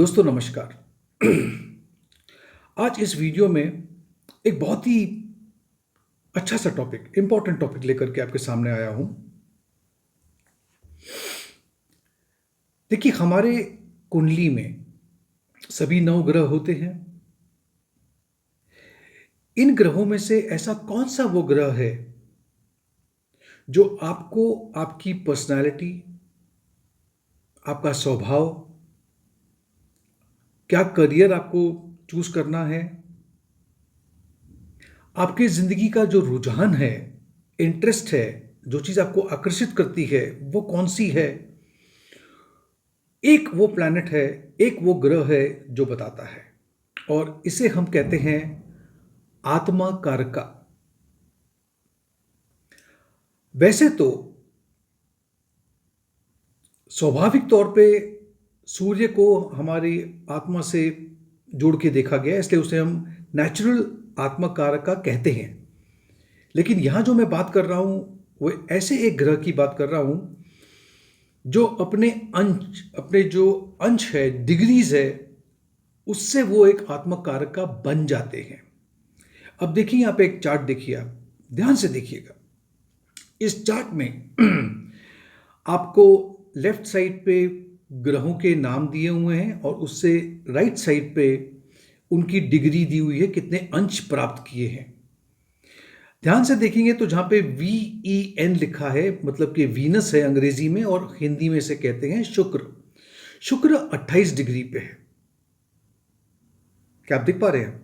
दोस्तों नमस्कार। आज इस वीडियो में एक बहुत ही अच्छा सा टॉपिक, इंपॉर्टेंट टॉपिक लेकर के आपके सामने आया हूं। देखिए, हमारे कुंडली में सभी 9 ग्रह होते हैं। इन ग्रहों में से ऐसा कौन सा वो ग्रह है जो आपको आपकी पर्सनालिटी, आपका स्वभाव, क्या करियर आपको चूज करना है, आपकी जिंदगी का जो रुझान है, इंटरेस्ट है, जो चीज आपको आकर्षित करती है वो कौन सी है, एक वो प्लैनेट है, एक वो ग्रह है जो बताता है। और इसे हम कहते हैं आत्मा कारका। वैसे तो स्वाभाविक तौर पे सूर्य को हमारी आत्मा से जोड़ के देखा गया, इसलिए उसे हम नेचुरल आत्मा कारका कहते हैं। लेकिन यहां जो मैं बात कर रहा हूं वो ऐसे एक ग्रह की बात कर रहा हूं जो अपने जो अंश है, डिग्रीज है, उससे वो एक आत्मा कारका बन जाते हैं। अब देखिए, यहां पे एक चार्ट देखिए, आप ध्यान से देखिएगा। इस चार्ट में आपको लेफ्ट साइड पे ग्रहों के नाम दिए हुए हैं और उससे राइट साइड पे उनकी डिग्री दी हुई है, कितने अंश प्राप्त किए हैं। ध्यान से देखेंगे तो जहां पे VEN लिखा है, मतलब कि वीनस है अंग्रेजी में, और हिंदी में इसे कहते हैं शुक्र। शुक्र 28 डिग्री पे है। क्या आप देख पा रहे हैं?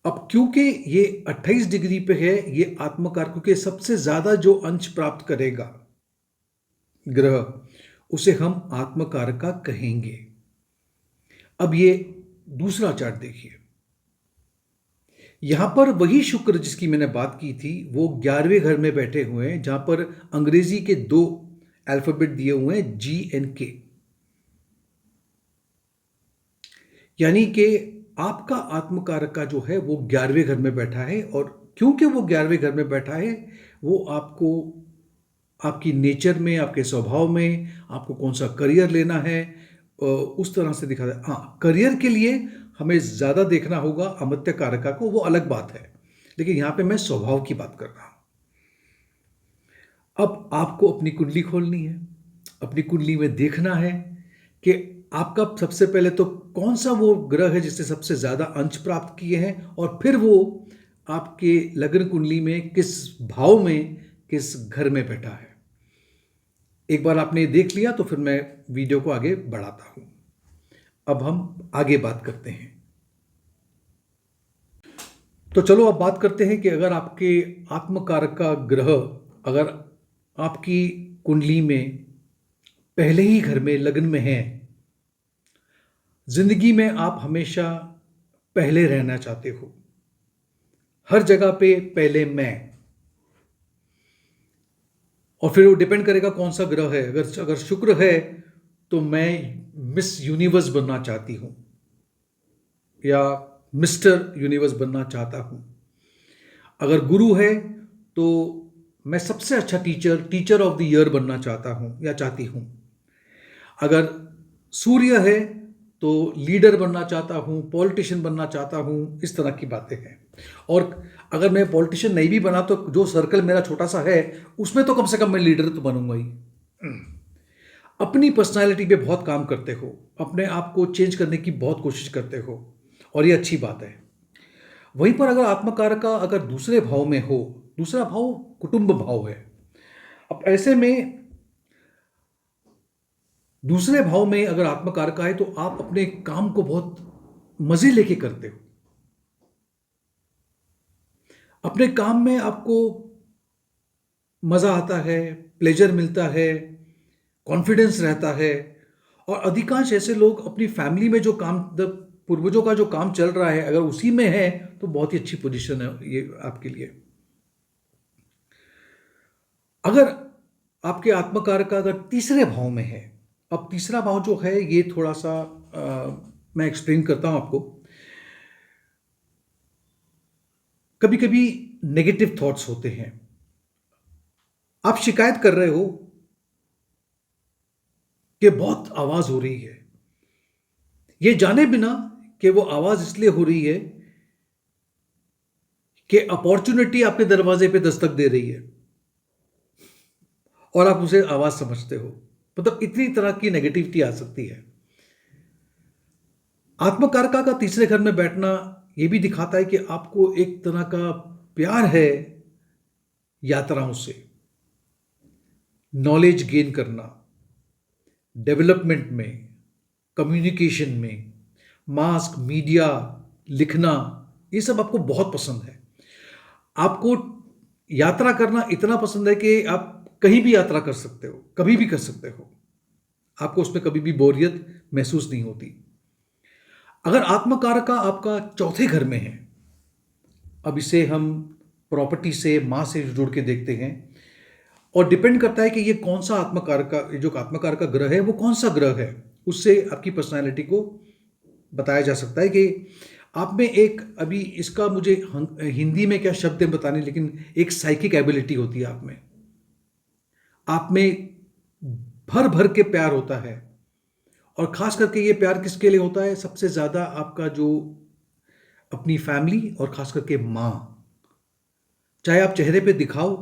अब क्योंकि ये 28 डिग्री पे है, ये आत्मकारकों के सबसे ज्यादा जो अंश प्राप्त करेगा ग्रह, उसे हम आत्मकारका कहेंगे। अब ये दूसरा चार्ट देखिए। यहां पर वही शुक्र जिसकी मैंने बात की थी, वो 11वें घर में बैठे हुए हैं, जहां पर अंग्रेजी के 2 अल्फाबेट दिए हुए हैं, GNK। यानी कि आपका आत्मकारका जो है वो 11वें घर में बैठा है। और क्योंकि वो 11वें घर में बैठा है, वो आपको आपकी नेचर में, आपके स्वभाव में, आपको कौन सा करियर लेना है, उस तरह से दिखाता है। हाँ, करियर के लिए हमें ज़्यादा देखना होगा अमत्य कारका को, वो अलग बात है। लेकिन यहाँ पे मैं स्वभाव की बात कर रहा हूँ। अब आपको अपनी कुंडली खोलनी है, अपनी कुंडली में देखना है कि आपका सबसे पहले तो कौन सा वो ग्रह है जिससे सबसे ज़्यादा अंश प्राप्त किए हैं, और फिर वो आपके लग्न कुंडली में किस भाव में, किस घर में बैठा है। एक बार आपने ये देख लिया तो फिर मैं वीडियो को आगे बढ़ाता हूं। अब हम आगे बात करते हैं। तो चलो अब बात करते हैं कि अगर आपके आत्मकारक का ग्रह अगर आपकी कुंडली में पहले ही घर में, लग्न में है, जिंदगी में आप हमेशा पहले रहना चाहते हो, हर जगह पे पहले मैं, और फिर वो डिपेंड करेगा कौन सा ग्रह है। अगर शुक्र है तो मैं मिस यूनिवर्स बनना चाहती हूं या मिस्टर यूनिवर्स बनना चाहता हूं। अगर गुरु है तो मैं सबसे अच्छा टीचर ऑफ द ईयर बनना चाहता हूं या चाहती हूं। अगर सूर्य है तो लीडर बनना चाहता हूं, पॉलिटिशियन बनना चाहता हूं। इस तरह की बातें हैं। और अगर मैं पॉलिटिशियन नहीं भी बना तो जो सर्कल मेरा छोटा सा है उसमें तो कम से कम मैं लीडर तो बनूंगा ही। अपनी पर्सनालिटी पे बहुत काम करते हो, अपने आप को चेंज करने की बहुत कोशिश करते हो, और ये अच्छी बात है। वहीं पर अगर आत्मकारक का अगर दूसरे भाव में हो, दूसरा भाव कुटुंब भाव है। अब ऐसे में दूसरे भाव में अगर आत्मकारक है तो आप अपने काम को बहुत मजे लेके करते हो। अपने काम में आपको मजा आता है, प्लेजर मिलता है, कॉन्फिडेंस रहता है। और अधिकांश ऐसे लोग अपनी फैमिली में जो काम, पूर्वजों का जो काम चल रहा है, अगर उसी में है तो बहुत ही अच्छी पोजीशन है ये आपके लिए। अगर आपके आत्मकारक का अगर तीसरे भाव में है, अब तीसरा भाव जो है ये थोड़ा सा मैं एक्सप्लेन करता हूं आपको। कभी कभी नेगेटिव थॉट्स होते हैं। आप शिकायत कर रहे हो कि बहुत आवाज़ हो रही है, ये जाने बिना कि वो आवाज़ इसलिए हो रही है कि अपॉर्चुनिटी आपके दरवाजे पे दस्तक दे रही है और आप उसे आवाज़ समझते हो। मतलब इतनी तरह की नेगेटिविटी आ सकती है। आत्मकारका का तीसरे घर में बैठना ये भी दिखाता है कि आपको एक तरह का प्यार है यात्राओं से, नॉलेज गेन करना, डेवलपमेंट में, कम्युनिकेशन में, मास्क, मीडिया, लिखना, ये सब आपको बहुत पसंद है। आपको यात्रा करना इतना पसंद है कि आप कहीं भी यात्रा कर सकते हो, कभी भी कर सकते हो। आपको उसमें कभी भी बोरियत महसूस नहीं होती। अगर आत्मकारक का आपका चौथे घर में है, अब इसे हम प्रॉपर्टी से, माँ से जोड़ के देखते हैं और डिपेंड करता है कि ये कौन सा आत्मकारक का, जो आत्मकारक का ग्रह है वो कौन सा ग्रह है, उससे आपकी पर्सनालिटी को बताया जा सकता है कि आप में एक, अभी इसका मुझे हिंदी में क्या शब्द है बताने, लेकिन एक साइकिक एबिलिटी होती है आप में। आप में भर भर के प्यार होता है और खास करके ये प्यार किसके लिए होता है? सबसे ज्यादा आपका जो अपनी फैमिली और खास करके माँ। चाहे आप चेहरे पे दिखाओ,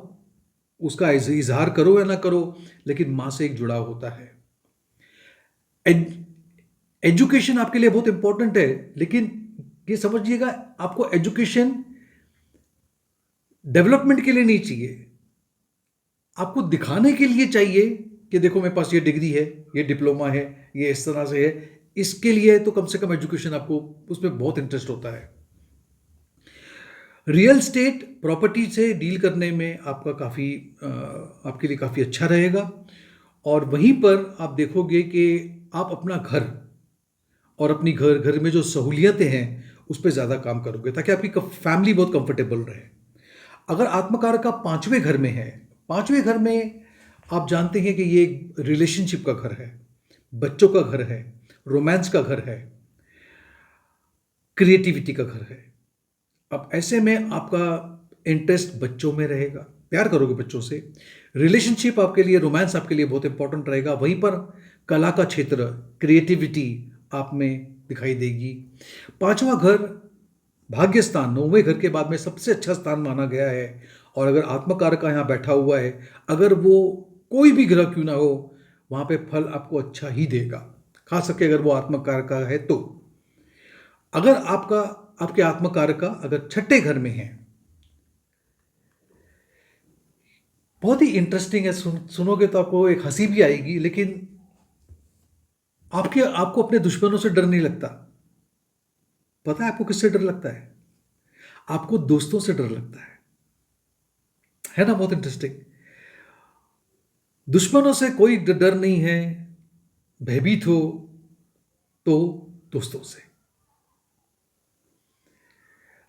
उसका इजहार करो या ना करो, लेकिन माँ से एक जुड़ाव होता है। एजुकेशन आपके लिए बहुत इंपॉर्टेंट है, लेकिन ये समझिएगा आपको एजुकेशन डेवलपमेंट के लिए नहीं चाहिए, आपको दिखाने के लिए चाहिए कि देखो मेरे पास ये डिग्री है, ये डिप्लोमा है, ये इस तरह से है। इसके लिए तो कम से कम एजुकेशन, आपको उसमें बहुत इंटरेस्ट होता है। रियल स्टेट प्रॉपर्टी से डील करने में आपका काफ़ी, आपके लिए काफ़ी अच्छा रहेगा और वहीं पर आप देखोगे कि आप अपना घर और अपनी घर में जो सहूलियतें हैं उस पर ज़्यादा काम करोगे ताकि आपकी फैमिली बहुत कंफर्टेबल रहे। अगर आत्मकारक का पांचवें घर में है, पांचवें घर में आप जानते हैं कि ये रिलेशनशिप का घर है, बच्चों का घर है, रोमांस का घर है, क्रिएटिविटी का घर है। अब ऐसे में आपका इंटरेस्ट बच्चों में रहेगा, प्यार करोगे बच्चों से। रिलेशनशिप आपके लिए, रोमांस आपके लिए बहुत इंपॉर्टेंट रहेगा। वहीं पर कला का क्षेत्र, क्रिएटिविटी आप में दिखाई देगी। पांचवा घर भाग्य स्थान, नौवें घर के बाद में सबसे अच्छा स्थान माना गया है और अगर आत्मकारक का यहाँ बैठा हुआ है, अगर वो कोई भी ग्रह क्यों ना हो, वहाँ पे फल आपको अच्छा ही देगा, खास करके अगर वो आत्मकारक का है तो। अगर आपके आत्मकारक का अगर छठे घर में है, बहुत ही इंटरेस्टिंग है, सुनोगे तो आपको एक हंसी भी आएगी, लेकिन आपको अपने दुश्मनों से डर नहीं लगता। पता है आपको किससे डर लगता है? आपको दोस्तों से डर लगता है ना? बहुत इंटरेस्टिंग। दुश्मनों से कोई डर नहीं है, भयभीत हो तो दोस्तों से।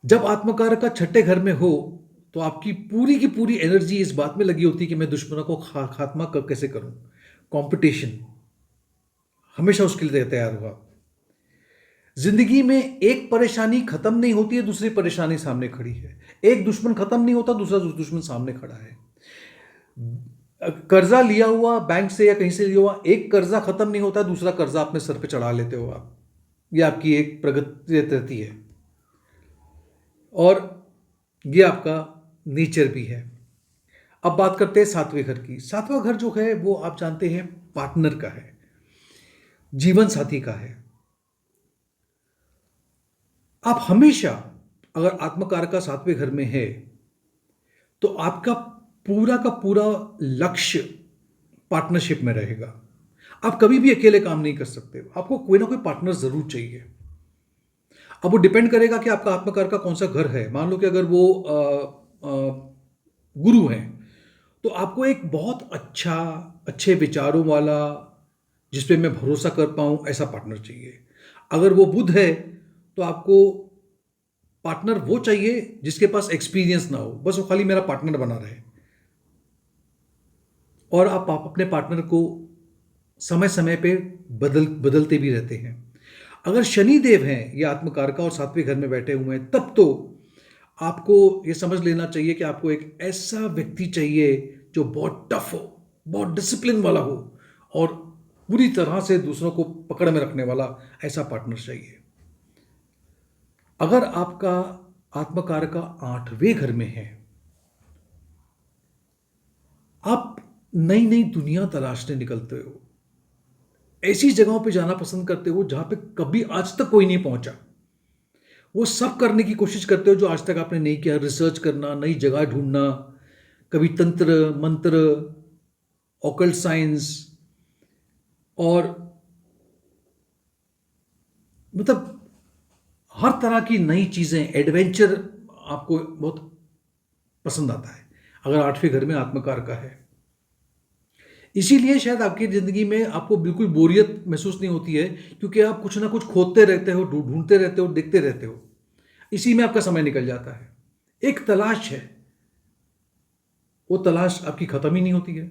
जब आत्मकारक का छठे घर में हो तो आपकी पूरी की पूरी एनर्जी इस बात में लगी होती है कि मैं दुश्मनों को खात्मा कैसे करूं। कंपटीशन, हमेशा उसके लिए तैयार हुआ। जिंदगी में एक परेशानी खत्म नहीं होती है, दूसरी परेशानी सामने खड़ी है। एक दुश्मन खत्म नहीं होता, दूसरा दुश्मन सामने खड़ा है। कर्जा लिया हुआ बैंक से या कहीं से लिया हुआ, एक कर्जा खत्म नहीं होता, दूसरा कर्जा अपने सर पे चढ़ा लेते हो आप। ये आपकी एक प्रगति रहती है और ये आपका नेचर भी है। अब बात करते हैं सातवें घर की। सातवां घर जो है वो आप जानते हैं पार्टनर का है, जीवन साथी का है। आप हमेशा, अगर आत्मकारक का सातवें घर में है तो आपका पूरा का पूरा लक्ष्य पार्टनरशिप में रहेगा। आप कभी भी अकेले काम नहीं कर सकते, आपको कोई ना कोई पार्टनर जरूर चाहिए। अब वो डिपेंड करेगा कि आपका आत्मकारक का कौन सा घर है। मान लो कि अगर वो गुरु हैं तो आपको एक बहुत अच्छे विचारों वाला, जिसपे मैं भरोसा कर पाऊं, ऐसा पार्टनर चाहिए। अगर वो बुध है तो आपको पार्टनर वो चाहिए जिसके पास एक्सपीरियंस ना हो, बस वो खाली मेरा पार्टनर बना रहे और आप अपने पार्टनर को समय समय पे बदलते भी रहते हैं। अगर शनि देव हैं, ये आत्मकारका और सातवें घर में बैठे हुए हैं, तब तो आपको ये समझ लेना चाहिए कि आपको एक ऐसा व्यक्ति चाहिए जो बहुत टफ हो, बहुत डिसिप्लिन वाला हो और पूरी तरह से दूसरों को पकड़ में रखने वाला ऐसा पार्टनर चाहिए। अगर आपका आत्मकार का 8वें घर में है, आप नई नई दुनिया तलाशने निकलते हो, ऐसी जगहों पे जाना पसंद करते हो जहां पे कभी आज तक कोई नहीं पहुंचा। वो सब करने की कोशिश करते हो जो आज तक आपने नहीं किया, रिसर्च करना, नई जगह ढूंढना, कभी तंत्र मंत्र, ऑकल्ट साइंस, और मतलब हर तरह की नई चीजें, एडवेंचर आपको बहुत पसंद आता है अगर 8वें घर में आत्मकार का है। इसीलिए शायद आपकी जिंदगी में आपको बिल्कुल बोरियत महसूस नहीं होती है, क्योंकि आप कुछ ना कुछ खोदते रहते हो, ढूंढते रहते हो, देखते रहते हो। इसी में आपका समय निकल जाता है। एक तलाश है, वो तलाश आपकी खत्म ही नहीं होती है।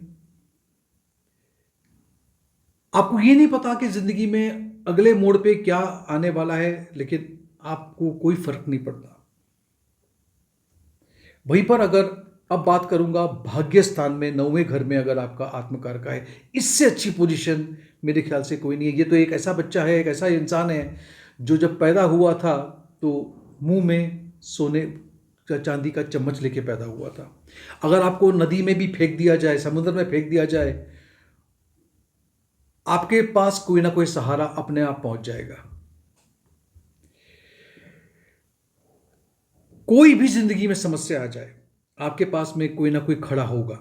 आपको ये नहीं पता कि जिंदगी में अगले मोड़ पे क्या आने वाला है, लेकिन आपको कोई फर्क नहीं पड़ता। वहीं पर अगर अब बात करूंगा भाग्य स्थान में 9वें घर में अगर आपका आत्मकार का है, इससे अच्छी पोजीशन मेरे ख्याल से कोई नहीं है। ये तो एक ऐसा बच्चा है, एक ऐसा इंसान है जो जब पैदा हुआ था तो मुंह में सोने चांदी का चम्मच लेके पैदा हुआ था। अगर आपको नदी में भी फेंक दिया जाए, समुद्र में फेंक दिया जाए, आपके पास कोई ना कोई सहारा अपने आप पहुंच जाएगा। कोई भी जिंदगी में समस्या आ जाए, आपके पास में कोई ना कोई खड़ा होगा।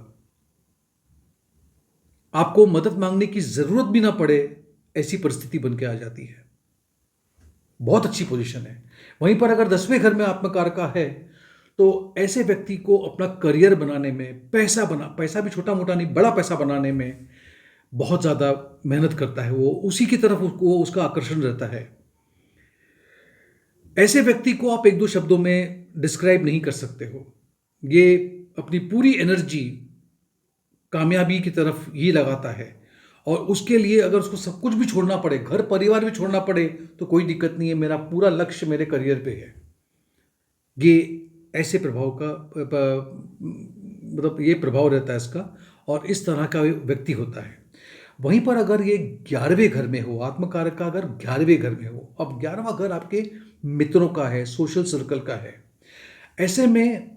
आपको मदद मांगने की जरूरत भी ना पड़े, ऐसी परिस्थिति बन के आ जाती है। बहुत अच्छी पोजीशन है। वहीं पर अगर 10वें घर में आत्मकार का है, तो ऐसे व्यक्ति को अपना करियर बनाने में, पैसा भी छोटा मोटा नहीं, बड़ा पैसा बनाने में बहुत ज्यादा मेहनत करता है। वो उसी की तरफ वो उसका आकर्षण रहता है। ऐसे व्यक्ति को आप एक दो शब्दों में डिस्क्राइब नहीं कर सकते हो। ये अपनी पूरी एनर्जी कामयाबी की तरफ ही लगाता है, और उसके लिए अगर उसको सब कुछ भी छोड़ना पड़े, घर परिवार भी छोड़ना पड़े, तो कोई दिक्कत नहीं है, मेरा पूरा लक्ष्य मेरे करियर पे है। ये ऐसे प्रभाव का मतलब ये प्रभाव रहता है इसका, और इस तरह का व्यक्ति होता है। वहीं पर अगर ये 11वें घर में हो, आत्मकारक का अगर 11वें घर में हो, अब 11वां घर आपके मित्रों का है, सोशल सर्कल का है, ऐसे में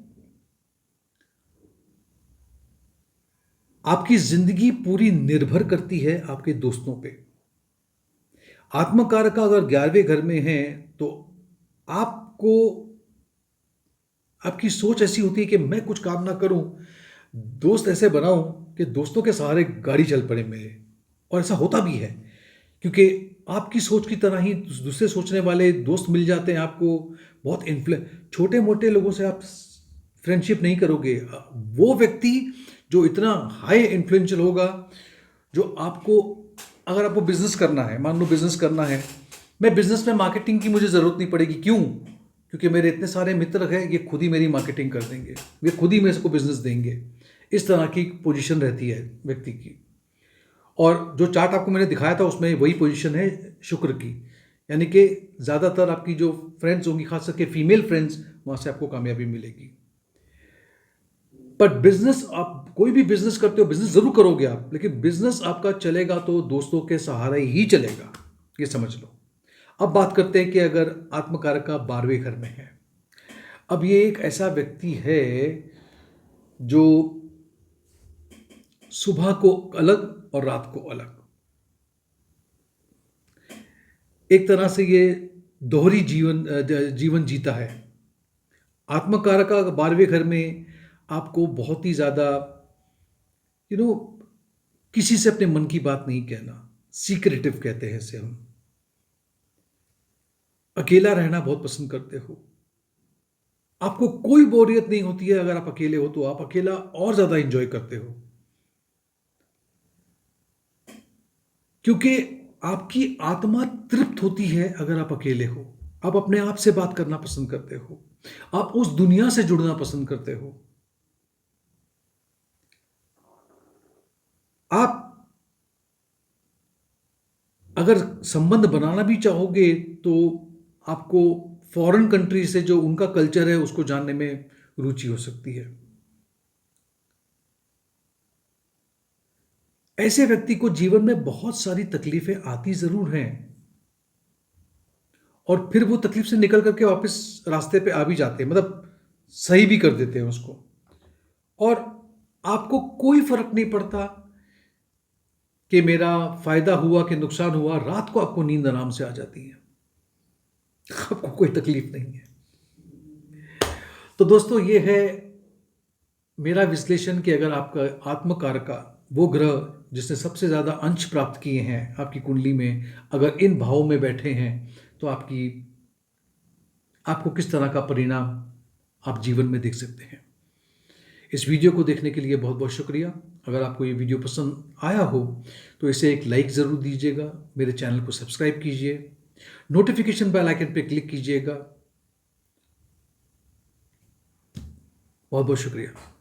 आपकी जिंदगी पूरी निर्भर करती है आपके दोस्तों पे। आत्मकारक का अगर 11वें घर में है, तो आपको आपकी सोच ऐसी होती है कि मैं कुछ काम ना करूं, दोस्त ऐसे बनाऊं कि दोस्तों के सहारे गाड़ी चल पड़े मेरे। और ऐसा होता भी है, क्योंकि आपकी सोच की तरह ही दूसरे सोचने वाले दोस्त मिल जाते हैं आपको। बहुत इन्फ्लु छोटे मोटे लोगों से आप फ्रेंडशिप नहीं करोगे। वो व्यक्ति जो इतना हाई इन्फ्लुएंशियल होगा, जो आपको, अगर आपको बिजनेस करना है, मान लो बिजनेस करना है, मैं बिजनेस में मार्केटिंग की मुझे ज़रूरत नहीं पड़ेगी। क्यों? क्योंकि मेरे इतने सारे मित्र हैं, ये खुद ही मेरी मार्केटिंग कर देंगे, ये खुद ही मेरे को बिजनेस देंगे। इस तरह की पोजीशन रहती है व्यक्ति की। और जो चार्ट आपको मैंने दिखाया था उसमें वही पोजीशन है शुक्र की, यानी कि ज़्यादातर आपकी जो फ्रेंड्स होंगी, खास करके फीमेल फ्रेंड्स, वहाँ से आपको कामयाबी मिलेगी। पर बिजनेस, आप कोई भी बिजनेस करते हो, बिजनेस जरूर करोगे आप, लेकिन बिजनेस आपका चलेगा तो दोस्तों के सहारे ही चलेगा, ये समझ लो। अब बात करते हैं कि अगर आत्मकारक का 12वें घर में है। अब ये एक ऐसा व्यक्ति है जो सुबह को अलग और रात को अलग, एक तरह से ये दोहरी जीवन जीता है। आत्मकारक का 12वें घर में आपको बहुत ही ज्यादा यू नो किसी से अपने मन की बात नहीं कहना, सीक्रेटिव कहते हैं इसे हम। अकेला रहना बहुत पसंद करते हो, आपको कोई बोरियत नहीं होती है। अगर आप अकेले हो तो आप अकेला और ज्यादा एंजॉय करते हो, क्योंकि आपकी आत्मा तृप्त होती है अगर आप अकेले हो। आप अपने आप से बात करना पसंद करते हो, आप उस दुनिया से जुड़ना पसंद करते हो। आप अगर संबंध बनाना भी चाहोगे तो आपको फॉरेन कंट्री से जो उनका कल्चर है उसको जानने में रुचि हो सकती है। ऐसे व्यक्ति को जीवन में बहुत सारी तकलीफें आती ज़रूर हैं, और फिर वो तकलीफ से निकल करके वापस रास्ते पे आ भी जाते हैं, मतलब सही भी कर देते हैं उसको। और आपको कोई फ़र्क नहीं पड़ता कि मेरा फ़ायदा हुआ कि नुकसान हुआ, रात को आपको नींद आराम से आ जाती है, आपको कोई तकलीफ नहीं है। तो दोस्तों, ये है मेरा विश्लेषण कि अगर आपका आत्मकारक का वो ग्रह जिसने सबसे ज़्यादा अंश प्राप्त किए हैं आपकी कुंडली में, अगर इन भावों में बैठे हैं, तो आपको किस तरह का परिणाम आप जीवन में देख सकते हैं। इस वीडियो को देखने के लिए बहुत बहुत शुक्रिया। अगर आपको ये वीडियो पसंद आया हो तो इसे एक लाइक ज़रूर दीजिएगा, मेरे चैनल को सब्सक्राइब कीजिए, नोटिफिकेशन बेल आइकन पर क्लिक कीजिएगा। बहुत बहुत शुक्रिया।